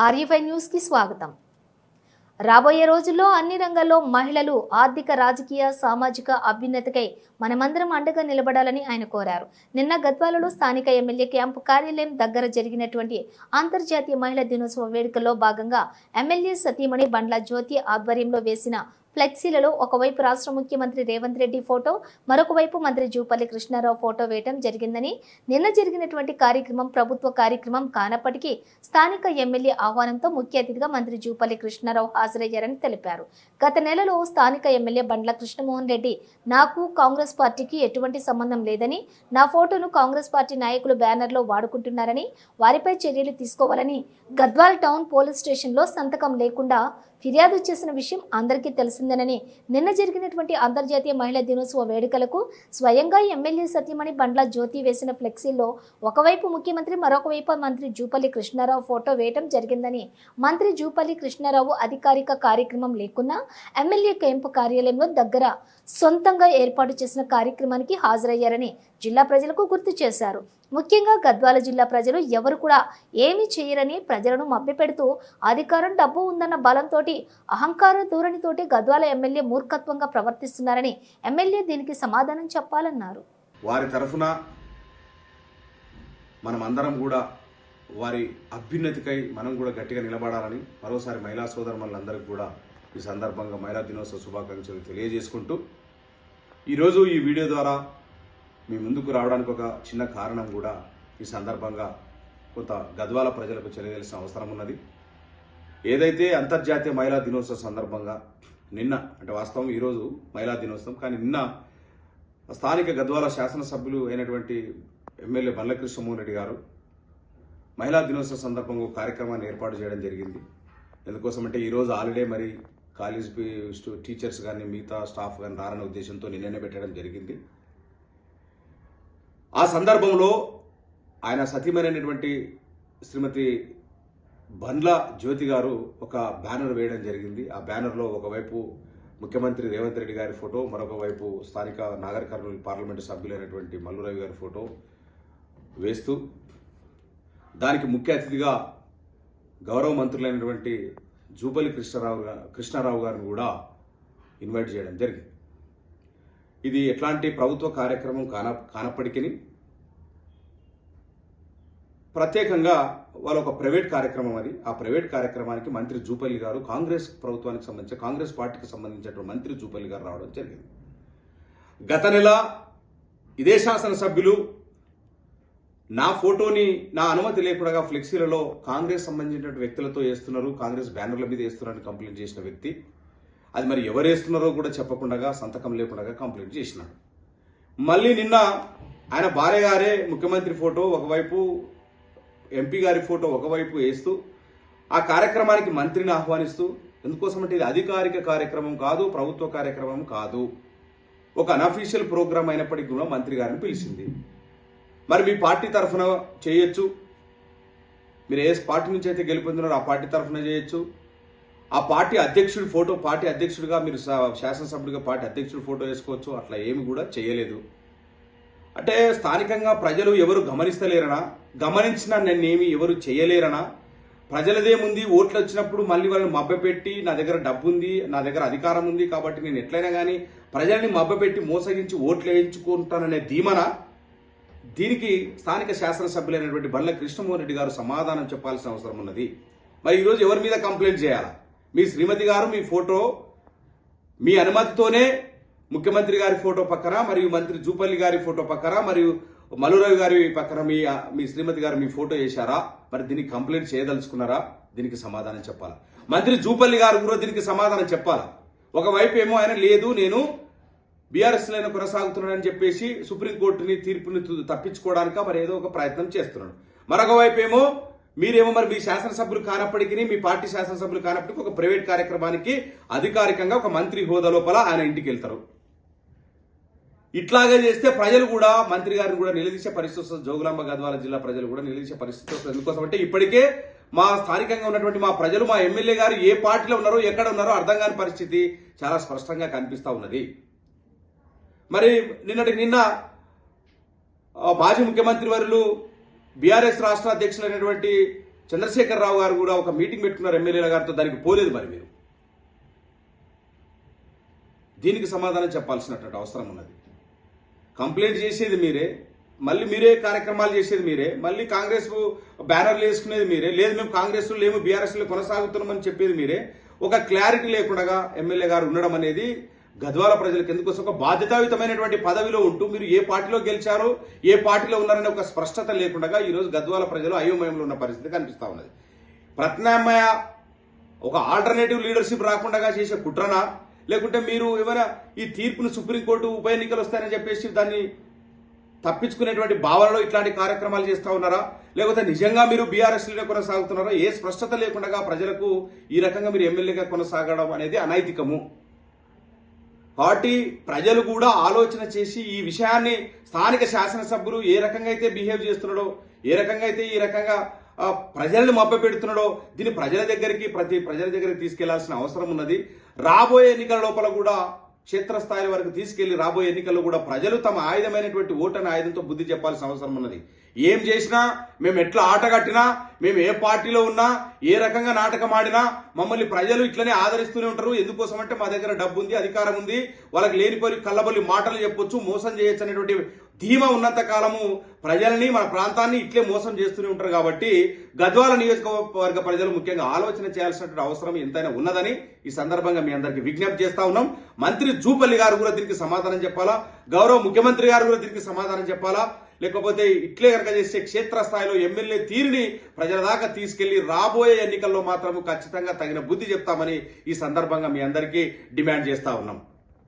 ఆర్యఫై న్యూస్కి స్వాగతం. రాబోయే రోజుల్లో అన్ని రంగాల్లో మహిళలు ఆర్థిక, రాజకీయ, సామాజిక అభ్యున్నతికై మనమందరం అండగా నిలబడాలని ఆయన కోరారు. నిన్న గద్వాలలో స్థానిక ఎమ్మెల్యే క్యాంపు కార్యాలయం దగ్గర జరిగినటువంటి అంతర్జాతీయ మహిళా దినోత్సవ వేడుకల్లో భాగంగా ఎమ్మెల్యే సతీమణి బండ్ల జ్యోతి ఆధ్వర్యంలో వేసిన ఫ్లెక్సీలలో ఒకవైపు రాష్ట్ర ముఖ్యమంత్రి రేవంత్ రెడ్డి ఫోటో, మరొక వైపు మంత్రి జూపల్లి కృష్ణారావు ఫోటో వేయడం జరిగిందని, నిన్న జరిగినటువంటి కార్యక్రమం ప్రభుత్వ కార్యక్రమం కానప్పటికీ స్థానిక ఎమ్మెల్యే ఆహ్వానంతో ముఖ్య అతిథిగా మంత్రి జూపల్లి కృష్ణారావు హాజరయ్యారని తెలిపారు. గత నెలలో స్థానిక ఎమ్మెల్యే బండ్ల కృష్ణమోహన్ రెడ్డి నాకు కాంగ్రెస్ పార్టీకి ఎటువంటి సంబంధం లేదని, నా ఫోటోను కాంగ్రెస్ పార్టీ నాయకులు బ్యానర్లో వాడుకుంటున్నారని, వారిపై చర్యలు తీసుకోవాలని గద్వాల్ టౌన్ పోలీస్ స్టేషన్లో సంతకం లేకుండా ఫిర్యాదు చేసిన విషయం అందరికీ తెలిసిందేనని, నిన్న జరిగినటువంటి అంతర్జాతీయ మహిళా దినోత్సవ వేడుకలకు స్వయంగా ఎమ్మెల్యే సతీమణి బండ్ల జ్యోతి వేసిన ఫ్లెక్సీల్లో ఒకవైపు ముఖ్యమంత్రి, మరొక వైపు మంత్రి జూపల్లి కృష్ణారావు ఫోటో వేయడం జరిగిందని, మంత్రి జూపల్లి కృష్ణారావు అధికారిక కార్యక్రమం లేకున్నా ఎమ్మెల్యే క్యాంపు కార్యాలయంలో దగ్గర సొంతంగా ఏర్పాటు చేసిన కార్యక్రమానికి హాజరయ్యారని జిల్లా ప్రజలకు గుర్తు చేశారు. ముఖ్యంగా గద్వాల జిల్లా ప్రజలు ఎవరు కూడా ఏమీ చేయరని, ప్రజలను మభ్యపెడుతూ అధికారం, డబ్బు ఉందన్న బలంతో, అహంకార ధోరణితోటి గద్వాల ఎమ్మెల్యే మూర్ఖత్వంగా ప్రవర్తిస్తున్నారని ఎమ్మెల్యే దీనికి సమాధానం చెప్పాలన్నారు. వారి తరఫున మనమందరం కూడా వారి అభ్యున్నతికై మనం కూడా గట్టిగా నిలబడాలని మరోసారి మహిళా సోదరులందరికీ కూడా ఈ సందర్భంగా మహిళా దినోత్సవ శుభాకాంక్షలు తెలియజేసుకుంటూ, ఈరోజు ఈ వీడియో ద్వారా మీ ముందుకు రావడానికి ఒక చిన్న కారణం కూడా ఈ సందర్భంగా కొంత గద్వాల ప్రజలకు తెలియజేయాల్సిన అవసరం ఉన్నది. ఏదైతే అంతర్జాతీయ మహిళా దినోత్సవ సందర్భంగా నిన్న, అంటే వాస్తవం ఈరోజు మహిళా దినోత్సవం, కానీ నిన్న స్థానిక గద్వాల శాసనసభ్యులు అయినటువంటి ఎమ్మెల్యే బండ్ల కృష్ణమోహన్ రెడ్డి గారు మహిళా దినోత్సవ సందర్భంగా ఒక కార్యక్రమాన్ని ఏర్పాటు చేయడం జరిగింది. ఎందుకోసమంటే ఈరోజు హాలిడే, మరి కాలేజ్ టీచర్స్ కానీ మిగతా స్టాఫ్ కానీ రారనే ఉద్దేశంతో నిన్ననే పెట్టడం జరిగింది. ఆ సందర్భంలో ఆయన సతీమైనటువంటి శ్రీమతి బండ్ల జ్యోతి గారు ఒక బ్యానర్ వేయడం జరిగింది. ఆ బ్యానర్లో ఒకవైపు ముఖ్యమంత్రి రేవంత్ రెడ్డి గారి ఫోటో, మరొక వైపు స్థానిక నాగర్ కర్నూలు పార్లమెంటు సభ్యులైనటువంటి మల్లు రవి గారి ఫోటో వేస్తూ, దానికి ముఖ్య అతిథిగా గౌరవ మంత్రులైనటువంటి జూపల్లి కృష్ణారావు గారిని కూడా ఇన్వైట్ చేయడం జరిగింది. ఇది ఎట్లాంటి ప్రభుత్వ కార్యక్రమం కానప్పటికీ ప్రత్యేకంగా వాళ్ళ ఒక ప్రైవేట్ కార్యక్రమం అది. ఆ ప్రైవేట్ కార్యక్రమానికి మంత్రి జూపల్లి గారు, కాంగ్రెస్ ప్రభుత్వానికి సంబంధించి కాంగ్రెస్ పార్టీకి సంబంధించినటువంటి మంత్రి జూపల్లి గారు రావడం జరిగింది. గత నెల ఇదే శాసనసభ్యులు నా ఫోటోని నా అనుమతి లేకుండా ఫ్లెక్సీలలో కాంగ్రెస్ సంబంధించినటువంటి వ్యక్తులతో వేస్తున్నారు, కాంగ్రెస్ బ్యానర్ల మీద వేస్తున్నారని కంప్లైంట్ చేసిన వ్యక్తి, అది మరి ఎవరు వేస్తున్నారో కూడా చెప్పకుండా, సంతకం లేకుండా కంప్లైంట్ చేసినాడు. మళ్ళీ నిన్న ఆయన భార్య గారే ముఖ్యమంత్రి ఫోటో ఒకవైపు, ఎంపీ గారి ఫోటో ఒకవైపు వేస్తూ ఆ కార్యక్రమానికి మంత్రిని ఆహ్వానిస్తూ, ఎందుకోసమంటే ఇది అధికారిక కార్యక్రమం కాదు, ప్రభుత్వ కార్యక్రమం కాదు, ఒక అనఫీషియల్ ప్రోగ్రామ్ అయినప్పటికీ కూడా మంత్రి గారిని పిలిచింది. మరి మీ పార్టీ తరఫున చేయొచ్చు, మీరు ఏ పార్టీ నుంచి అయితే గెలుపొందినారో ఆ పార్టీ తరఫున చేయొచ్చు, ఆ పార్టీ అధ్యక్షుడి ఫోటో, పార్టీ అధ్యక్షుడిగా మీరు శాసనసభ్యుడిగా పార్టీ అధ్యక్షుడి ఫోటో వేసుకోవచ్చు. అట్లా ఏమి కూడా చేయలేదు. అంటే స్థానికంగా ప్రజలు ఎవరు గమనిస్తలేరనా, గమనించినా నన్నేమి ఎవరు చేయలేరనా, ప్రజలదేముంది, ఓట్లు వచ్చినప్పుడు మళ్ళీ వాళ్ళని మభ్యపెట్టి నా దగ్గర డబ్బు ఉంది, నా దగ్గర అధికారం ఉంది కాబట్టి నేను ఎట్లయినా కానీ ప్రజల్ని మభ్యపెట్టి మోసగించి ఓట్లు వేయించుకుంటాననే ధీమన. దీనికి స్థానిక శాసనసభ్యులైనటువంటి బండ్ల కృష్ణమోహన్ రెడ్డి గారు సమాధానం చెప్పాల్సిన అవసరం ఉన్నది. మరి ఈరోజు ఎవరి మీద కంప్లైంట్ చేయాలా? మీ శ్రీమతి గారు మీ ఫోటో మీ అనుమతితోనే ముఖ్యమంత్రి గారి ఫోటో పక్కన, మరియు మంత్రి జూపల్లి గారి ఫోటో పక్కన, మరియు మల్లురావు గారి పక్కన మీ శ్రీమతి గారు మీ ఫోటో వేశారా? మరి దీనికి కంప్లైంట్ చేయదలుచుకున్నారా? దీనికి సమాధానం చెప్పాలా. మంత్రి జూపల్లి గారు కూడా దీనికి సమాధానం చెప్పాలా. ఒకవైపు ఏమో ఆయన లేదు, నేను బీఆర్ఎస్లో కొనసాగుతున్నాడని చెప్పేసి సుప్రీంకోర్టుని తీర్పుని తప్పించుకోవడానిక మరి ఏదో ఒక ప్రయత్నం చేస్తున్నాడు. మరొక వైపు ఏమో మీరేమో మరి మీ శాసనసభ్యులు కానప్పటికీ, మీ పార్టీ శాసనసభ్యులు కానప్పటికీ ఒక ప్రైవేట్ కార్యక్రమానికి అధికారికంగా ఒక మంత్రి హోదా లోపల ఆయన ఇంటికి వెళ్తారు. ఇట్లాగే చేస్తే ప్రజలు కూడా మంత్రి గారిని కూడా నిలదీసే పరిస్థితి వస్తుంది. జోగులాంబ గద్వాల జిల్లా ప్రజలు కూడా నిలదీసే పరిస్థితి వస్తుంది. ఎందుకోసం అంటే ఇప్పటికే మా స్థానికంగా ఉన్నటువంటి మా ప్రజలు, మా ఎమ్మెల్యే గారు ఏ పార్టీలో ఉన్నారో, ఎక్కడ ఉన్నారో అర్థం కాని పరిస్థితి చాలా స్పష్టంగా కనిపిస్తా ఉన్నది. మరి నిన్న మాజీ ముఖ్యమంత్రి వర్యులు బీఆర్ఎస్ రాష్ట్ర అధ్యక్షులైనటువంటి చంద్రశేఖరరావు గారు కూడా ఒక మీటింగ్ పెట్టుకున్నారు ఎమ్మెల్యేల గారితో, దానికి పోలేదు మరి మీరు. దీనికి సమాధానం చెప్పాల్సినటువంటి అవసరం ఉన్నది. కంప్లైంట్ చేసేది మీరే, మళ్ళీ మీరే కార్యక్రమాలు చేసేది మీరే, మళ్ళీ కాంగ్రెస్ బ్యానర్లు వేసుకునేది మీరే, లేదు మేము కాంగ్రెస్లో లేము బీఆర్ఎస్లో కొనసాగుతున్నామని చెప్పేది మీరే. ఒక క్లారిటీ లేకుండా ఎమ్మెల్యే గారు ఉండడం అనేది గద్వాల ప్రజలకు ఎందుకోసం ఒక బాధ్యతాయుతమైనటువంటి పదవిలో ఉంటూ మీరు ఏ పార్టీలో గెలిచారో ఏ పార్టీలో ఉన్నారనే ఒక స్పష్టత లేకుండా ఈరోజు గద్వాల ప్రజలు అయోమయంలో ఉన్న పరిస్థితి కనిపిస్తా ఉన్నది. ప్రత్యామ్నాయ ఒక ఆల్టర్నేటివ్ లీడర్షిప్ రాకుండా చేసే కుట్రనా, లేకుంటే మీరు ఏమైనా ఈ తీర్పును సుప్రీంకోర్టు ఉప ఎన్నికలు వస్తాయని చెప్పేసి దాన్ని తప్పించుకునేటువంటి భావనలో ఇట్లాంటి కార్యక్రమాలు చేస్తూ ఉన్నారా, లేకపోతే నిజంగా మీరు బీఆర్ఎస్లోనే కొనసాగుతున్నారా? ఏ స్పష్టత లేకుండా ప్రజలకు ఈ రకంగా మీరు ఎమ్మెల్యేగా కొనసాగడం అనేది అనైతికము. కాబట్టి ప్రజలు కూడా ఆలోచన చేసి ఈ విషయాన్ని స్థానిక శాసనసభ్యులు ఏ రకంగా అయితే బిహేవ్ చేస్తున్నాడో, ఏ రకంగా అయితే ఈ రకంగా ప్రజల్ని మభ్యపెడుతున్నాడో దీన్ని ప్రజల దగ్గరికి తీసుకెళ్లాల్సిన అవసరం ఉన్నది. రాబోయే ఎన్నికల లోపల కూడా క్షేత్రస్థాయి వరకు తీసుకెళ్లి రాబోయే ఎన్నికల్లో కూడా ప్రజలు తమ ఆయుధమైనటువంటి ఓటని ఆయుధంతో బుద్ధి చెప్పాల్సిన అవసరం ఉన్నది. ఏం చేసినా, మేము ఎట్లా ఆట కట్టినా, మేము ఏ పార్టీలో ఉన్నా, ఏ రకంగా నాటకం ఆడినా మమ్మల్ని ప్రజలు ఇట్లనే ఆదరిస్తూనే ఉంటారు. ఎందుకోసం అంటే మా దగ్గర డబ్బు ఉంది, అధికారం ఉంది, వాళ్ళకి లేనిపోయి కళ్ళబొల్లి మాటలు చెప్పొచ్చు, మోసం చేయొచ్చు అనేటువంటి ధీమా ఉన్నంత కాలము ప్రజలని మన ప్రాంతాన్ని ఇట్లే మోసం చేస్తూనే ఉంటారు. కాబట్టి గద్వాల నియోజకవర్గ ప్రజలు ముఖ్యంగా ఆలోచన చేయాల్సినటువంటి అవసరం ఎంతైనా ఉన్నదని ఈ సందర్భంగా మీ అందరికీ విజ్ఞప్తి చేస్తా ఉన్నాం. మంత్రి జూపల్లి గారు కూడా దీనికి సమాధానం చెప్పాలా, గౌరవ ముఖ్యమంత్రి గారు కూడా దీనికి సమాధానం చెప్పాలా, లేకపోతే ఇట్లే కనుక చేసే క్షేత్రస్థాయిలో ఎమ్మెల్యే తీరుని ప్రజల దాకా తీసుకెళ్లి రాబోయే ఎన్నికల్లో మాత్రం ఖచ్చితంగా తగిన బుద్ధి చెప్తామని ఈ సందర్భంగా మీ అందరికీ డిమాండ్ చేస్తా ఉన్నాం.